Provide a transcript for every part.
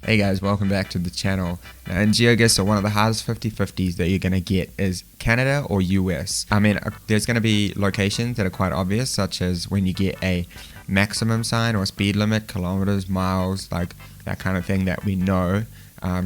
Hey guys, welcome back to the channel. Now in GeoGuessr, one of the hardest 50-50s that you're going to get is Canada or US. There's going to be locations that are quite obvious, such as when you get a maximum sign or speed limit, kilometers, miles, like that kind of thing that we know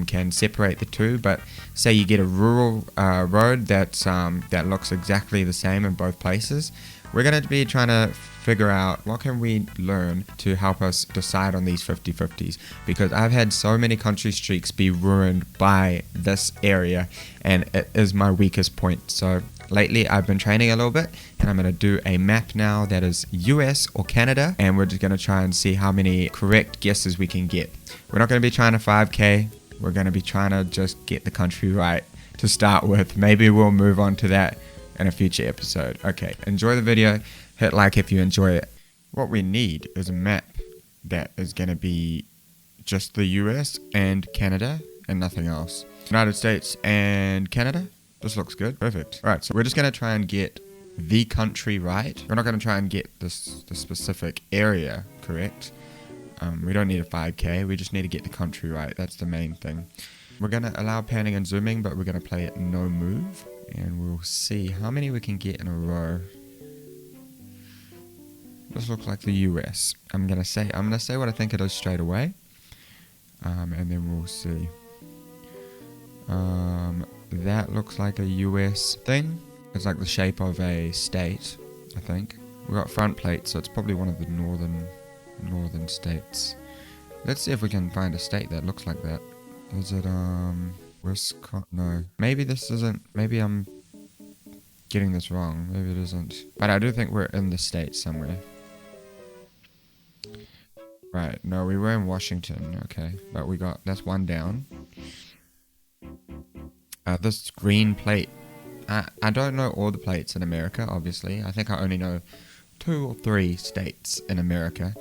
can separate the two. But say you get a rural road that looks exactly the same in both places, we're going to be trying to figure out what can we learn to help us decide on these 50-50s, because I've had so many country streaks be ruined by this area and it is my weakest point. So lately I've been training a little bit and I'm going to do a map now that is US or Canada, and we're just going to try and see how many correct guesses we can get. We're not going to be trying to 5k, we're going to be trying to just get the country right to start with. Maybe we'll move on to that in a future episode. Okay, enjoy the video, hit like if you enjoy it. What we need is a map that is going to be just the US and Canada and nothing else. United States and Canada. This looks good. Perfect. Alright, so we're just going to try and get the country right. We're not going to try and get the specific area correct. We don't need a 5k, we just need to get the country right. That's the main thing. We're going to allow panning and zooming, but we're going to play it no move. And we'll see how many we can get in a row. This looks like the US. I'm gonna say what I think it is straight away, and then we'll see. That looks like a US thing. It's like the shape of a state, I think. We've got front plates, so it's probably one of the northern states. Let's see if we can find a state that looks like that. Is it Wisconsin? No. Maybe this isn't. Maybe I'm getting this wrong. Maybe it isn't. But I do think we're in the States somewhere. Right. No, we were in Washington. Okay. But that's one down. This green plate. I don't know all the plates in America, obviously. I think I only know 2 or 3 states in America.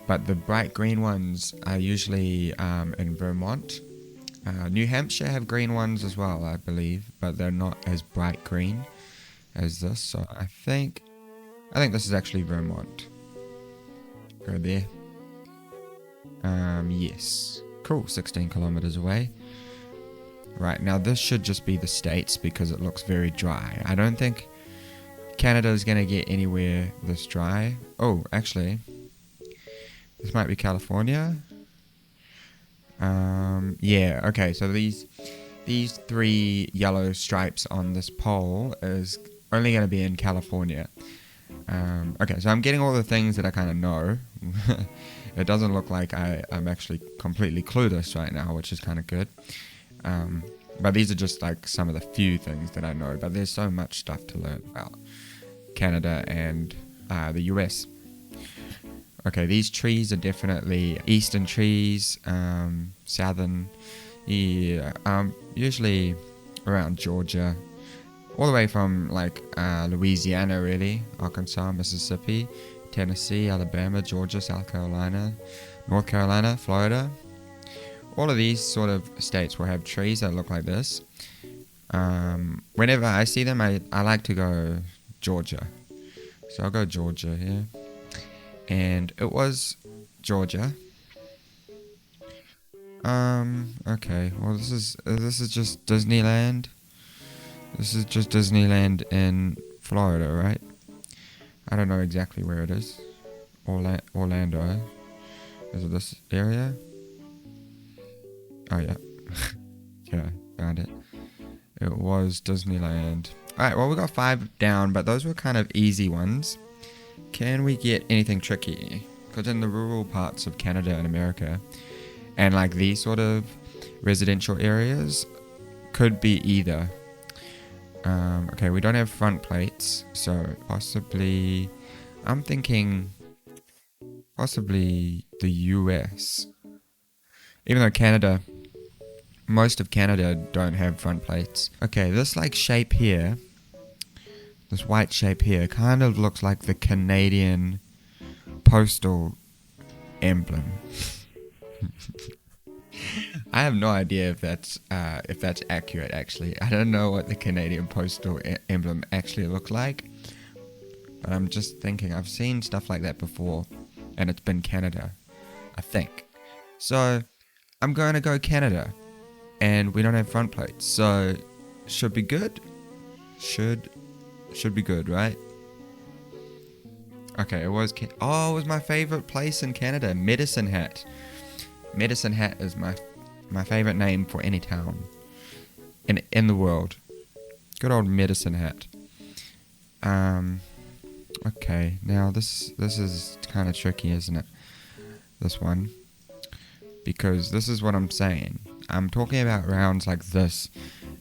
But the bright green ones are usually in Vermont. New Hampshire have green ones as well, I believe, but they're not as bright green as this. So I think this is actually Vermont. Go there. Yes. Cool, 16 kilometers away. Right, now this should just be the states because it looks very dry. I don't think Canada is going to get anywhere this dry. Oh, actually, this might be California. Yeah, okay, so these 3 yellow stripes on this pole is only going to be in California. Okay, so I'm getting all the things that I kind of know. It doesn't look like I'm actually completely clueless right now, which is kind of good. But these are just like some of the few things that I know, but there's so much stuff to learn about Canada and the US. Okay, these trees are definitely eastern trees, southern, yeah, usually around Georgia, all the way from like Louisiana really, Arkansas, Mississippi, Tennessee, Alabama, Georgia, South Carolina, North Carolina, Florida. All of these sort of states will have trees that look like this. Whenever I see them, I like to go Georgia. So I'll go Georgia here. And it was Georgia. Okay, well this is just Disneyland. This is just Disneyland in Florida, right? I don't know exactly where it is. Orlando. Is it this area? Oh yeah. Yeah, found it. It was Disneyland. Alright, well we got 5 down, but those were kind of easy ones. Can we get anything tricky? Because in the rural parts of Canada and America, and like these sort of residential areas, could be either. Okay, we don't have front plates, so possibly, I'm thinking possibly the US. Even though most of Canada don't have front plates. Okay, this like shape here, this white shape here, kind of looks like the Canadian postal emblem. I have no idea if that's accurate actually. I don't know what the Canadian postal emblem actually looked like. But I'm just thinking, I've seen stuff like that before, and it's been Canada, I think. So I'm going to go Canada. And we don't have front plates, so should be good. Should be good, right? Okay, it was it was my favorite place in Canada, Medicine Hat. Medicine Hat is my favorite name for any town in the world. Good old Medicine Hat. Okay, now this is kind of tricky, isn't it? This one, because this is what I'm saying. I'm talking about rounds like this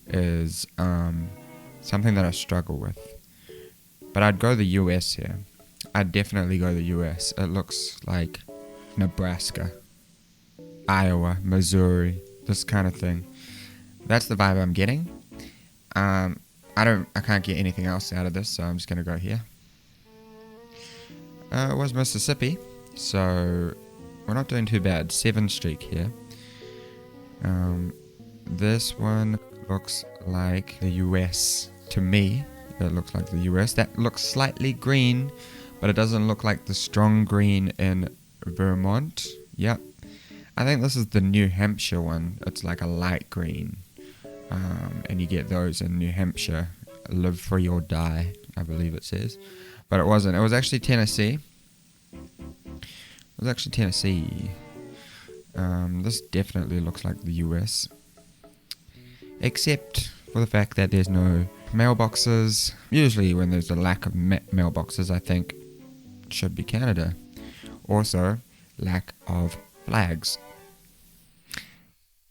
is something that I struggle with. But I'd go the US here. I'd definitely go the US. It looks like Nebraska, Iowa, Missouri, this kind of thing. That's the vibe I'm getting. I can't get anything else out of this, so I'm just gonna go here. It was Mississippi, so we're not doing too bad. 7 streak here. This one looks like the US to me. It looks like the US. That looks slightly green, but it doesn't look like the strong green in Vermont. Yep. I think this is the New Hampshire one. It's like a light green. And you get those in New Hampshire. Live free or die, I believe it says. But it wasn't. It was actually Tennessee. This definitely looks like the US. Except for the fact that there's no mailboxes. Usually when there's a lack of mailboxes, I think it should be Canada. Also, lack of flags.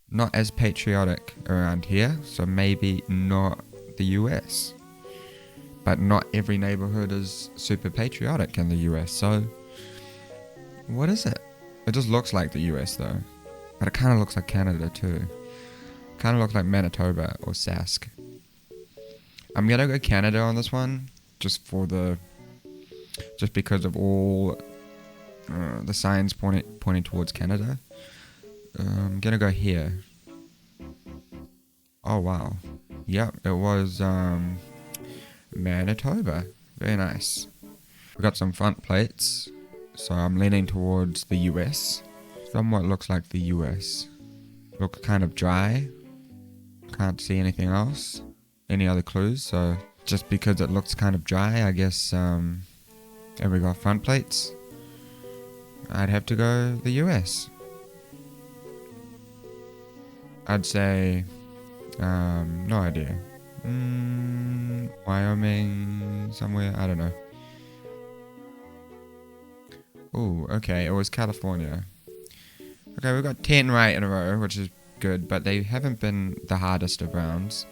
Not as patriotic around here, so maybe not the US. But not every neighborhood is super patriotic in the US, so what is it? It just looks like the US though. But it kind of looks like Canada too. Kind of looks like Manitoba or Sask. I'm gonna go Canada on this one, just because of all the signs pointing towards Canada. I'm gonna go here. Oh wow. Yep, it was Manitoba. Very nice. We got some front plates, so I'm leaning towards the US. Somewhat looks like the US. Looks kind of dry. Can't see anything else. Any other clues? So just because it looks kind of dry, I guess. And we got front plates. I'd have to go the US. I'd say, no idea. Wyoming, somewhere, I don't know. Ooh, okay, it was California. Okay, we've got 10 right in a row, which is good, but they haven't been the hardest of rounds.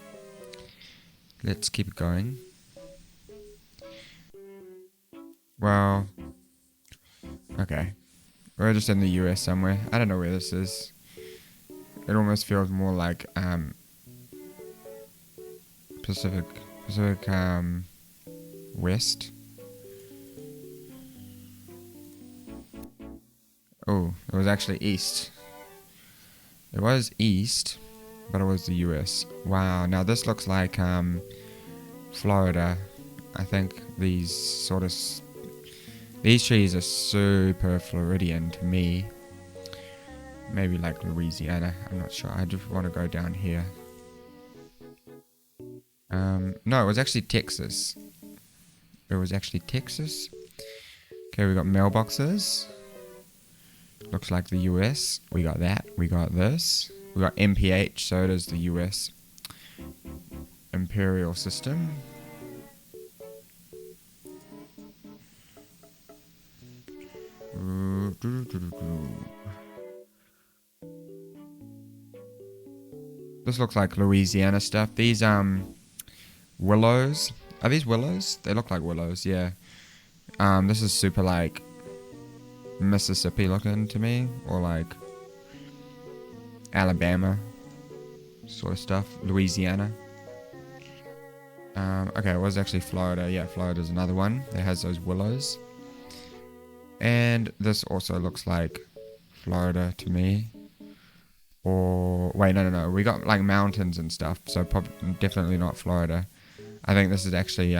Let's keep it going. Well, okay. We're just in the US somewhere. I don't know where this is. It almost feels more like Pacific West. Oh, it was actually east. It was east, but it was the US. Wow, now this looks like Florida. I think these trees are super Floridian to me. Maybe like Louisiana, I'm not sure. I just want to go down here. No, it was actually Texas. Okay, we got mailboxes. Looks like the US. We got that. We got this. We got MPH, so does the US. Imperial system. This looks like Louisiana stuff. These willows. Are these willows? They look like willows, yeah. This is super like Mississippi looking to me, or like Alabama sort of stuff. Louisiana. Okay, it was actually Florida. Yeah, Florida's another one that has those willows. And this also looks like Florida to me. Or wait, no. We got like mountains and stuff, so definitely not Florida. I think this is actually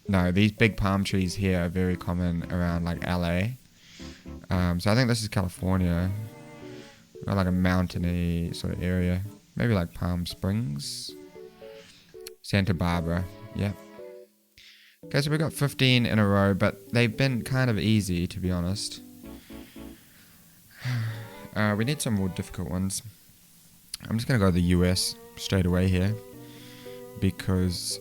no. These big palm trees here are very common around like LA. So I think this is California. Or like a mountainy sort of area. Maybe like Palm Springs. Santa Barbara. Yep. Okay, so we got 15 in a row, but they've been kind of easy, to be honest. We need some more difficult ones. I'm just going to go to the US straight away here. Because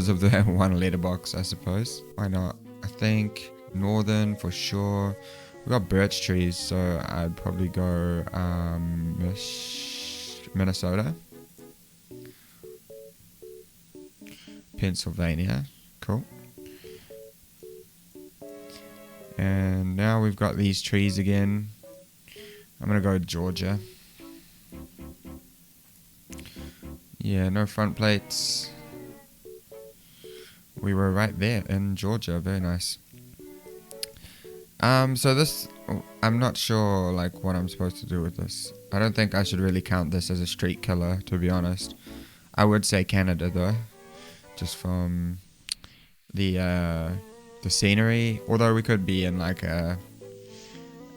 of the one letterbox, I suppose. Why not? I think northern for sure. We got birch trees, so I'd probably go Minnesota. Pennsylvania. Cool. And now we've got these trees again. I'm going to go Georgia. Yeah, no front plates. We were right there in Georgia. Very nice. So this, I'm not sure like what I'm supposed to do with this. I don't think I should really count this as a street killer, to be honest. I would say Canada though, just from the scenery. Although we could be in like a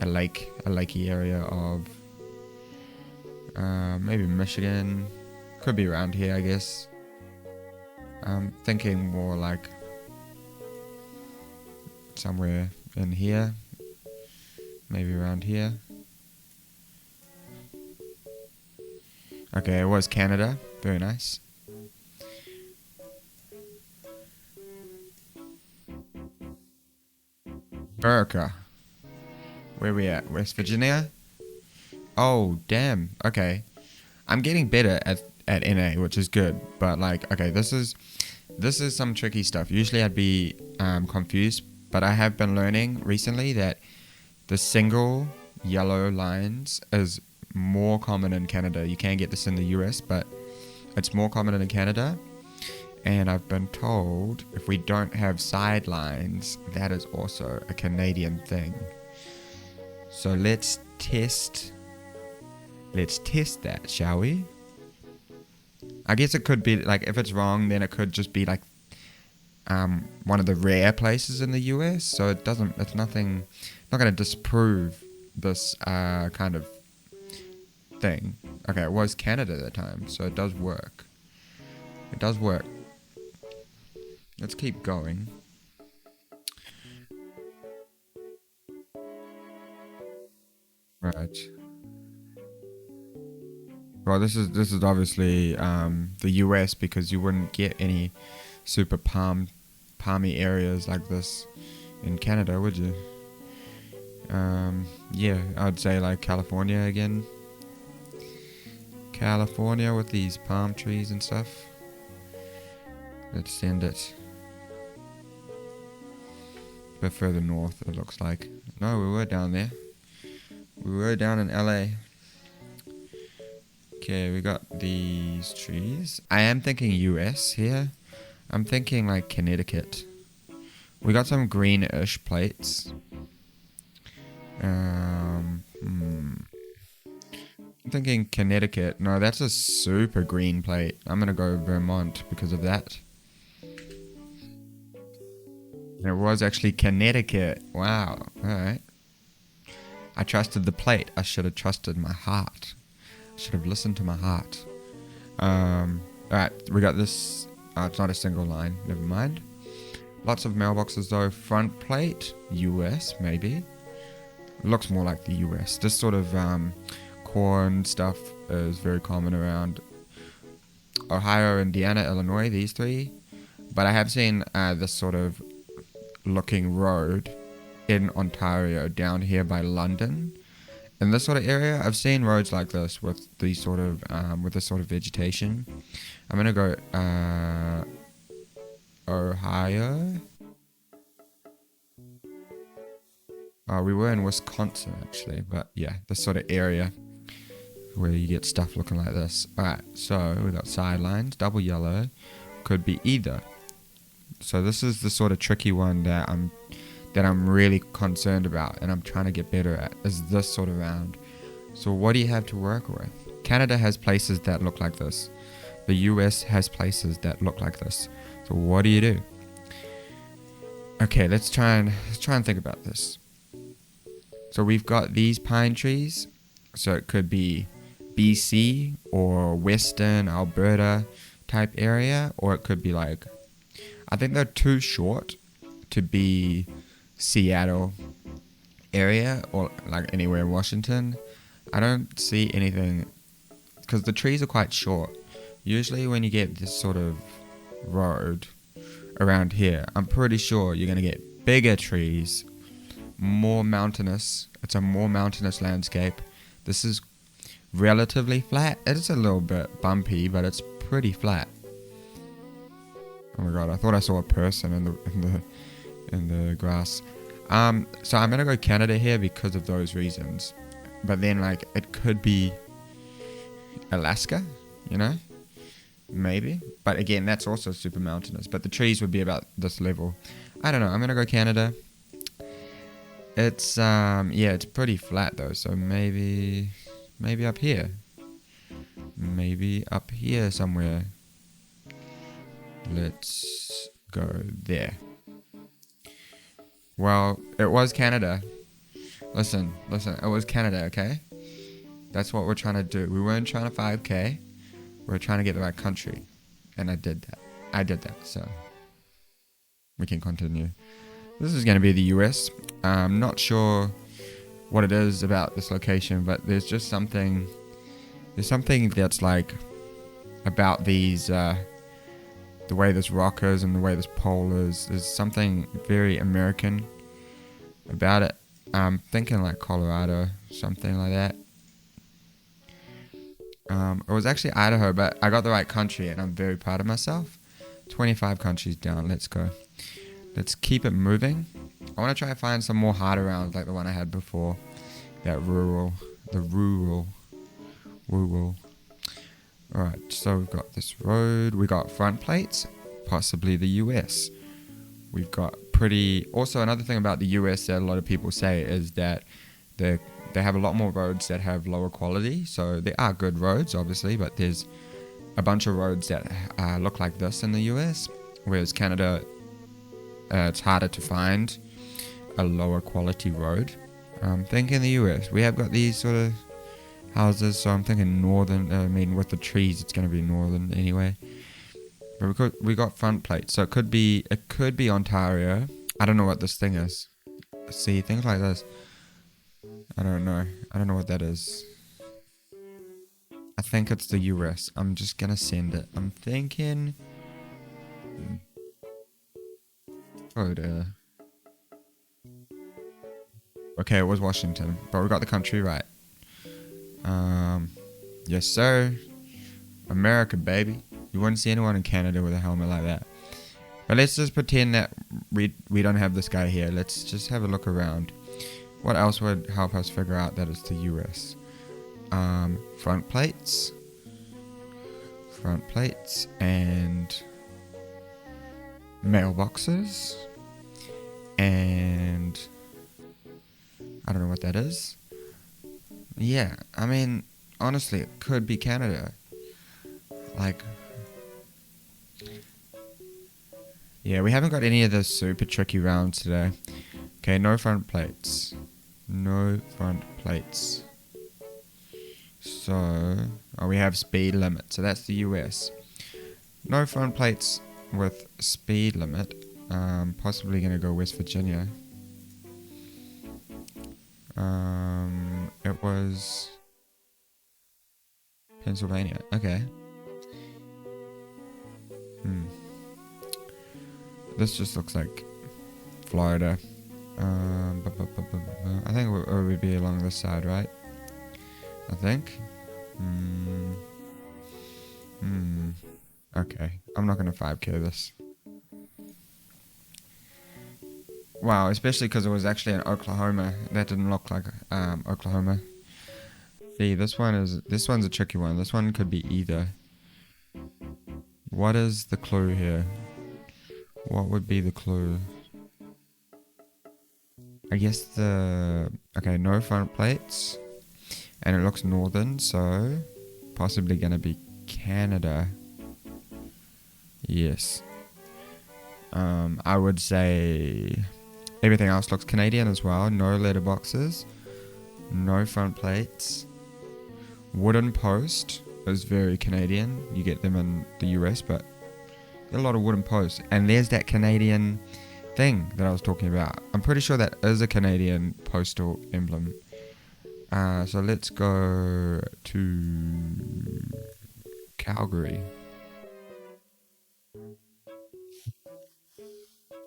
lakey area of maybe Michigan. Could be around here, I guess. I'm thinking more like somewhere in here, maybe around here. Okay, it was Canada. Very nice. America. Where we at? West Virginia? Oh, damn. Okay. I'm getting better at NA, which is good. But like, okay, this is some tricky stuff. Usually I'd be confused, but I have been learning recently that the single yellow lines is more common in Canada. You can get this in the US, but it's more common in Canada. And I've been told if we don't have sidelines, that is also a Canadian thing. So let's test that, shall we? I guess it could be like, if it's wrong, then it could just be like one of the rare places in the US. So it's not going to disprove this kind of thing. Okay, it was Canada at the time, so it does work. It does work. Let's keep going. Right. Well, this is obviously the US, because you wouldn't get any super palmy areas like this in Canada, would you? Yeah, I'd say like California again. California with these palm trees and stuff. Let's send it a bit further north, it looks like. No, we were down there. We were down in LA. Okay, we got these trees. I am thinking US here. I'm thinking like Connecticut. We got some greenish plates. I'm thinking Connecticut. No, that's a super green plate. I'm gonna go Vermont because of that. It was actually Connecticut. Wow. Alright. I trusted the plate. I should have trusted my heart. I should have listened to my heart. Alright, we got this. It's not a single line. Never mind. Lots of mailboxes though. Front plate. US, maybe. Looks more like the US. This sort of corn stuff is very common around Ohio, Indiana, Illinois, these three. But I have seen this sort of looking road in Ontario down here by London. In this sort of area, I've seen roads like this with these sort of with this sort of vegetation. I'm gonna go Ohio. We were in Wisconsin actually, but yeah, this sort of area where you get stuff looking like this. Alright, so we got sidelines, double yellow, could be either. So this is the sort of tricky one that I'm really concerned about and I'm trying to get better at, is this sort of round. So what do you have to work with? Canada has places that look like this. The US has places that look like this. So what do you do? Okay, let's try and think about this. So we've got these pine trees. So it could be BC or Western Alberta type area, or it could be like, I think they're too short to be Seattle area or like anywhere in Washington. I don't see anything because the trees are quite short. Usually when you get this sort of road around here, I'm pretty sure you're going to get bigger trees, more mountainous. It's a more mountainous landscape. This is relatively flat. It's a little bit bumpy, but it's pretty flat. Oh my god, I thought I saw a person in the grass. So I'm gonna go Canada here because of those reasons. But then like it could be Alaska, you know? Maybe. But again, that's also super mountainous. But the trees would be about this level. I don't know, I'm gonna go Canada. It's yeah, it's pretty flat though, so maybe up here. Maybe up here somewhere. Let's go there. Well, it was Canada. Listen, it was Canada, okay? That's what we're trying to do. We weren't trying to 5K. We're trying to get the right country. And I did that, so we can continue. This is going to be the US. I'm not sure what it is about this location, but there's just something that's like about these, the way this rock is and the way this pole is. There's something very American about it. I'm thinking like Colorado, something like that. It was actually Idaho, but I got the right country and I'm very proud of myself. 25 countries down, let's go. Let's keep it moving. I want to try and find some more harder rounds like the one I had before. The rural. Alright, so we've got this road, we got front plates, possibly the US. We've got also another thing about the US that a lot of people say is that they have a lot more roads that have lower quality. So there are good roads, obviously, but there's a bunch of roads that look like this in the US, whereas Canada, it's harder to find a lower quality road. I'm thinking the US, we have got these sort of houses, so I'm thinking northern. With the trees, it's going to be northern anyway. But we got front plates, so it could be Ontario. I don't know what this thing is. See, things like this. I don't know what that is. I think it's the US. I'm just gonna send it. I'm thinking. Oh dear. Okay, it was Washington, but we got the country right. Yes sir. America, baby. You wouldn't see anyone in Canada with a helmet like that. But let's just pretend that we don't have this guy here. Let's just have a look around. What else would help us figure out that it's the US? Front plates, and mailboxes, and I don't know what that is. Yeah, I mean, honestly, it could be Canada. Like, yeah, we haven't got any of those super tricky rounds today. Okay, no front plates. So, we have speed limit. So that's the US. No front plates with speed limit. Possibly going to go West Virginia. It was Pennsylvania. Okay. This just looks like Florida. I think it would be along this side, right? I think. Okay, I'm not gonna 5K this. Wow, especially because it was actually in Oklahoma. That didn't look like Oklahoma. See, this one's a tricky one. This one could be either. What is the clue here? What would be the clue? I guess okay, no front plates. And it looks northern, so possibly gonna be Canada. Yes. I would say everything else looks Canadian as well. No letterboxes. No front plates. Wooden post is very Canadian. You get them in the US, but a lot of wooden posts. And there's that Canadian thing that I was talking about. I'm pretty sure that is a Canadian postal emblem. So let's go to Calgary.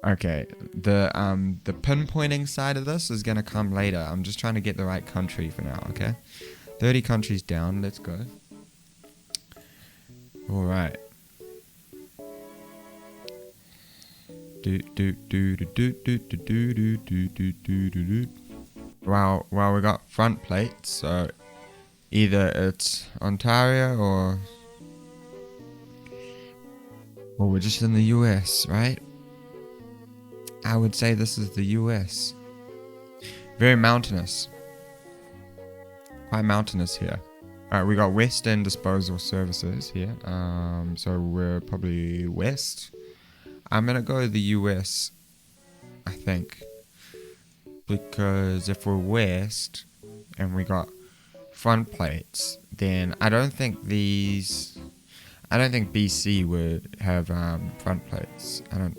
Okay, the pinpointing side of this is gonna come later. I'm just trying to get the right country for now, okay? 30 countries down, let's go. Alright. Well, we got front plates, so either it's Ontario or we're just in the US, right? I would say this is the US. Very mountainous. Quite mountainous here. Alright, we got Western Disposal Services here. So we're probably west. I'm gonna go the US, I think. Because if we're west and we got front plates, then I don't think BC would have front plates. I don't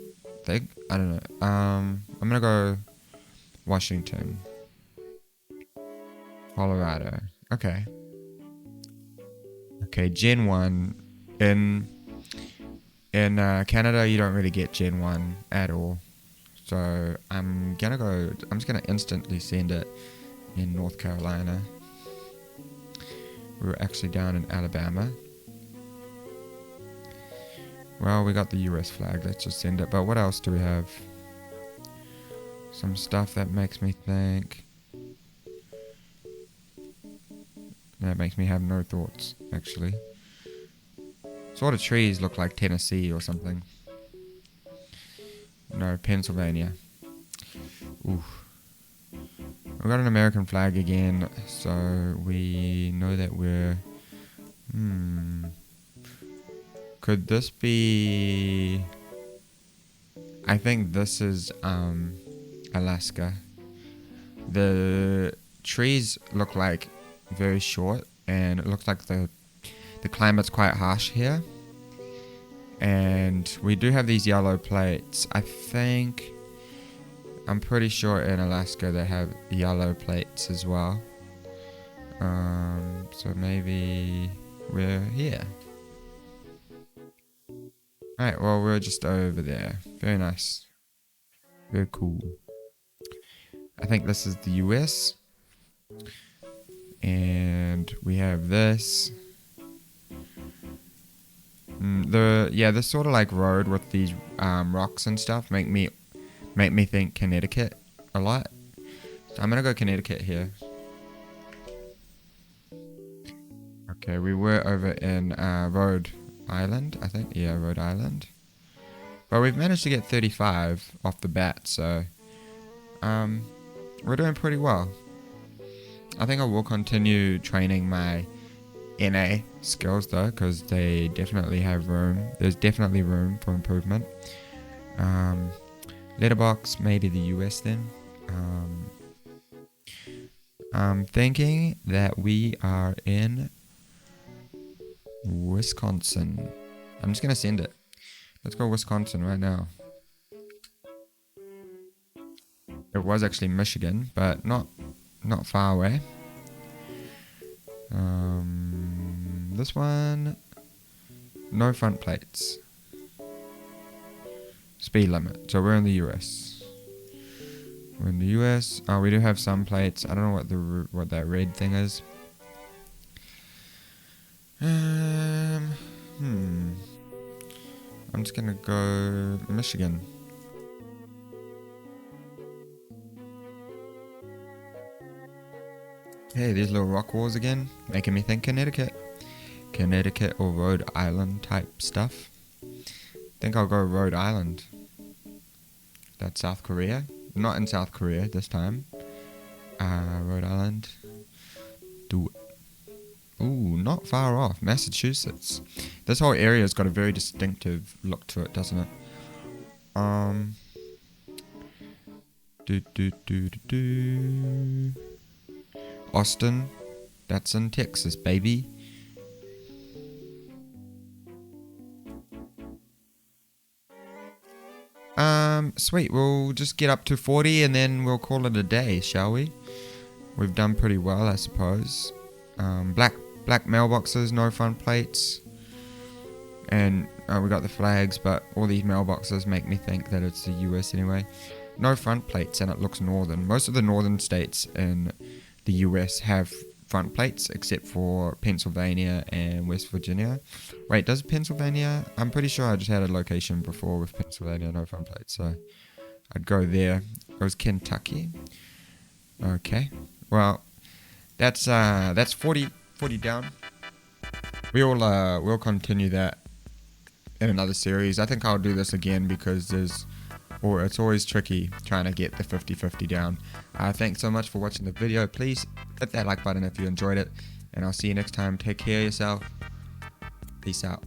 know. I'm gonna go Washington. Colorado. Okay. Okay, Gen 1. In Canada, you don't really get Gen 1 at all. So I'm just gonna instantly send it in North Carolina. We were actually down in Alabama. Well, we got the US flag, let's just send it. But what else do we have? Some stuff that makes me think. That makes me have no thoughts, actually. Sort of trees look like Tennessee or something. No, Pennsylvania. Ooh. We got an American flag again, so we know that we're... Could this be... I think this is Alaska. The trees look like very short, and it looks like the climate's quite harsh here. And we do have these yellow plates. I'm pretty sure in Alaska they have yellow plates as well. So maybe we're here. Alright, well, we're just over there. Very nice. Very cool. I think this is the US. And we have this. This sort of like road with these rocks and stuff make me think Connecticut a lot. So I'm gonna go Connecticut here. Okay, we were over in Rhode Island, I think. Yeah, Rhode Island. But we've managed to get 35 off the bat, so we're doing pretty well. I think I will continue training my NA skills though, because they definitely have room. There's definitely room for improvement. Letterbox, maybe the US then. I'm thinking that we are in Wisconsin. I'm just gonna send it. Let's go Wisconsin right now. It was actually Michigan, but not far away. This one, no front plates. Speed limit. So we're in the US. We're in the US. Oh, we do have some plates. I don't know what that red thing is. I'm just gonna go Michigan. Hey, these little rock walls again, making me think Connecticut or Rhode Island type stuff. Think I'll go Rhode Island. That's South Korea. Not in South Korea this time. Rhode Island. Do it. Ooh, not far off. Massachusetts. This whole area's got a very distinctive look to it, doesn't it? Austin. That's in Texas, baby. Sweet. We'll just get up to 40 and then we'll call it a day, shall we? We've done pretty well, I suppose. Black mailboxes, no front plates. And we got the flags, but all these mailboxes make me think that it's the US anyway. No front plates, and it looks northern. Most of the northern states in the US have front plates, except for Pennsylvania and West Virginia. Wait, does Pennsylvania? I'm pretty sure I just had a location before with Pennsylvania, no front plates, so I'd go there. It was Kentucky. Okay, well, that's 40 down. We'll continue that in another series. I think I'll do this again because it's always tricky trying to get the 50-50 down. Thanks so much for watching the video. Please hit that like button if you enjoyed it, and I'll see you next time. Take care of yourself. Peace out.